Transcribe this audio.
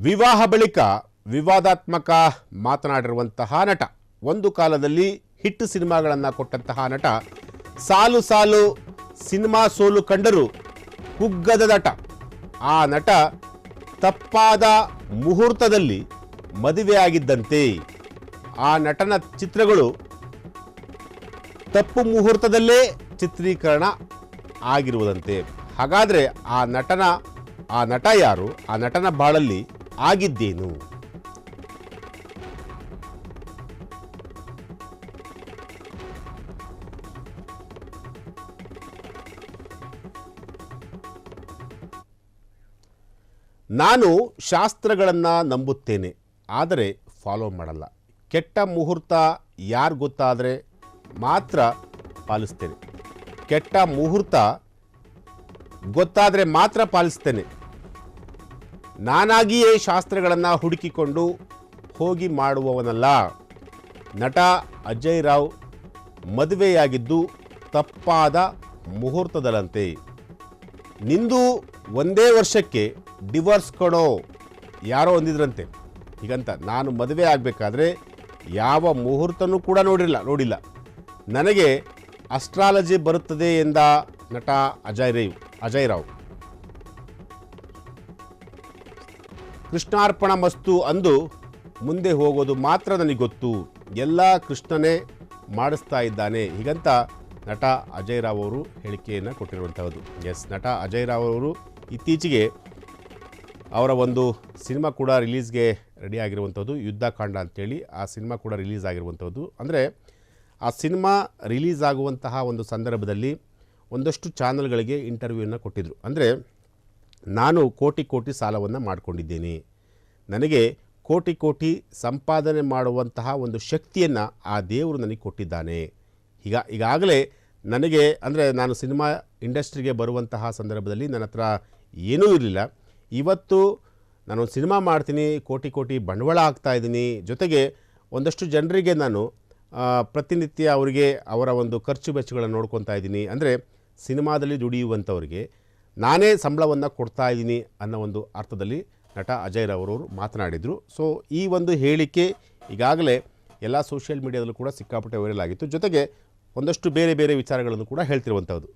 ವಿವಾಹ ಬಳಿಕ ವಿವಾದಾತ್ಮಕ ಮಾತನಾಡಿರುವಂತಹ ನಟ, ಒಂದು ಕಾಲದಲ್ಲಿ ಹಿಟ್ ಸಿನಿಮಾಗಳನ್ನು ಕೊಟ್ಟಂತಹ ನಟ, ಸಾಲು ಸಾಲು ಸಿನಿಮಾ ಸೋಲು ಕಂಡರೂ ಕುಗ್ಗದ ನಟ. ಆ ನಟ ತಪ್ಪಾದ ಮುಹೂರ್ತದಲ್ಲಿ ಮದುವೆಯಾಗಿದ್ದಂತೆ. ಆ ನಟನ ಚಿತ್ರಗಳು ತಪ್ಪು ಮುಹೂರ್ತದಲ್ಲೇ ಚಿತ್ರೀಕರಣ ಆಗಿರುವುದಂತೆ. ಹಾಗಾದರೆ ಆ ನಟ ಯಾರು? ಆ ನಟನ ಬಾಳಲ್ಲಿ ಆಗಿದ್ದೇನು? ನಾನು ಶಾಸ್ತ್ರಗಳನ್ನು ನಂಬುತ್ತೇನೆ, ಆದರೆ ಫಾಲೋ ಮಾಡಲ್ಲ. ಕೆಟ್ಟ ಮುಹೂರ್ತ ಯಾರು ಗೊತ್ತಾದರೆ ಮಾತ್ರ ಪಾಲಿಸ್ತೇನೆ. ಕೆಟ್ಟ ಮುಹೂರ್ತ ಗೊತ್ತಾದರೆ ಮಾತ್ರ ಪಾಲಿಸ್ತೇನೆ. ನಾನಾಗಿಯೇ ಶಾಸ್ತ್ರಗಳನ್ನು ಹುಡುಕಿಕೊಂಡು ಹೋಗಿ ಮಾಡುವವನಲ್ಲ. ನಟ ಅಜಯ್ ರಾವ್ ಮದುವೆಯಾಗಿದ್ದು ತಪ್ಪಾದ ಮುಹೂರ್ತದಲ್ಲಂತೆ. ನಿಂದು ಒಂದೇ ವರ್ಷಕ್ಕೆ ಡಿವೋರ್ಸ್ ಕೊಡೋ ಯಾರೋ ಅಂದಿದ್ರಂತೆ. ಹೀಗಂತ ನಾನು ಮದುವೆ ಆಗಬೇಕಾದ್ರೆ ಯಾವ ಮುಹೂರ್ತನೂ ಕೂಡ ನೋಡಿಲ್ಲ. ನನಗೆ ಅಸ್ಟ್ರಾಲಜಿ ಬರುತ್ತದೆ ಎಂದ ನಟ ಅಜಯ್ ರಾವ್ ಕೃಷ್ಣಾರ್ಪಣ ಮಸ್ತು ಅಂದು ಮುಂದೆ ಹೋಗೋದು ಮಾತ್ರ ನನಗೆ ಗೊತ್ತು. ಎಲ್ಲ ಕೃಷ್ಣನೇ ಮಾಡಿಸ್ತಾ ಇದ್ದಾನೆ. ಹೀಗಂತ ನಟ ಅಜಯ್ ರಾವ್ ಅವರು ಹೇಳಿಕೆಯನ್ನು ಕೊಟ್ಟಿರುವಂಥದ್ದು. ನಟ ಅಜಯ್ ರಾವ್ ಅವರು ಇತ್ತೀಚೆಗೆ ಅವರ ಒಂದು ಸಿನಿಮಾ ಕೂಡ ರಿಲೀಸ್ಗೆ ರೆಡಿ ಆಗಿರುವಂಥದ್ದು, ಯುದ್ಧಕಾಂಡ ಅಂತೇಳಿ. ಆ ಸಿನಿಮಾ ಕೂಡ ರಿಲೀಸ್ ಆಗಿರುವಂಥದ್ದು. ಅಂದರೆ ಆ ಸಿನಿಮಾ ರಿಲೀಸ್ ಆಗುವಂತಹ ಒಂದು ಸಂದರ್ಭದಲ್ಲಿ ಒಂದಷ್ಟು ಚಾನಲ್ಗಳಿಗೆ ಇಂಟರ್ವ್ಯೂವನ್ನು ಕೊಟ್ಟಿದ್ದರು. ಅಂದರೆ ನಾನು ಕೋಟಿ ಸಾಲವನ್ನು ಮಾಡಿಕೊಂಡಿದ್ದೇನೆ, ನನಗೆ ಕೋಟಿ ಸಂಪಾದನೆ ಮಾಡುವಂತಹ ಒಂದು ಶಕ್ತಿಯನ್ನು ಆ ದೇವರು ನನಗೆ ಕೊಟ್ಟಿದ್ದಾನೆ. ಈಗಾಗಲೇ ನನಗೆ ಅಂದರೆ ನಾನು ಸಿನಿಮಾ ಇಂಡಸ್ಟ್ರಿಗೆ ಬರುವಂತಹ ಸಂದರ್ಭದಲ್ಲಿ ನನ್ನ ಹತ್ರ ಏನೂ ಇರಲಿಲ್ಲ. ಇವತ್ತು ನಾನೊಂದು ಸಿನಿಮಾ ಮಾಡ್ತೀನಿ, ಕೋಟಿ ಬಂಡವಾಳ ಹಾಕ್ತಾಯಿದ್ದೀನಿ. ಜೊತೆಗೆ ಒಂದಷ್ಟು ಜನರಿಗೆ ನಾನು ಪ್ರತಿನಿತ್ಯ ಅವರಿಗೆ ಅವರ ಒಂದು ಖರ್ಚು ವೆಚ್ಚಗಳನ್ನು ನೋಡ್ಕೊತಾ ಇದ್ದೀನಿ. ಅಂದರೆ ಸಿನಿಮಾದಲ್ಲಿ ದುಡಿಯುವಂಥವ್ರಿಗೆ ನಾನೇ ಸಂಬಳವನ್ನು ಕೊಡ್ತಾ ಇದ್ದೀನಿ ಅನ್ನೋ ಒಂದು ಅರ್ಥದಲ್ಲಿ ನಟ ಅಜಯ್ ರಾವ್ ಅವರು ಮಾತನಾಡಿದರು. ಸೊ ಈ ಒಂದು ಹೇಳಿಕೆ ಈಗಾಗಲೇ ಎಲ್ಲ ಸೋಷಿಯಲ್ ಮೀಡಿಯಾದಲ್ಲೂ ಕೂಡ ಸಿಕ್ಕಾಪಟ್ಟೆ ವೈರಲ್ ಆಗಿತ್ತು. ಜೊತೆಗೆ ಒಂದಷ್ಟು ಬೇರೆ ವಿಚಾರಗಳನ್ನು ಕೂಡ ಹೇಳ್ತಿರುವಂಥದ್ದು.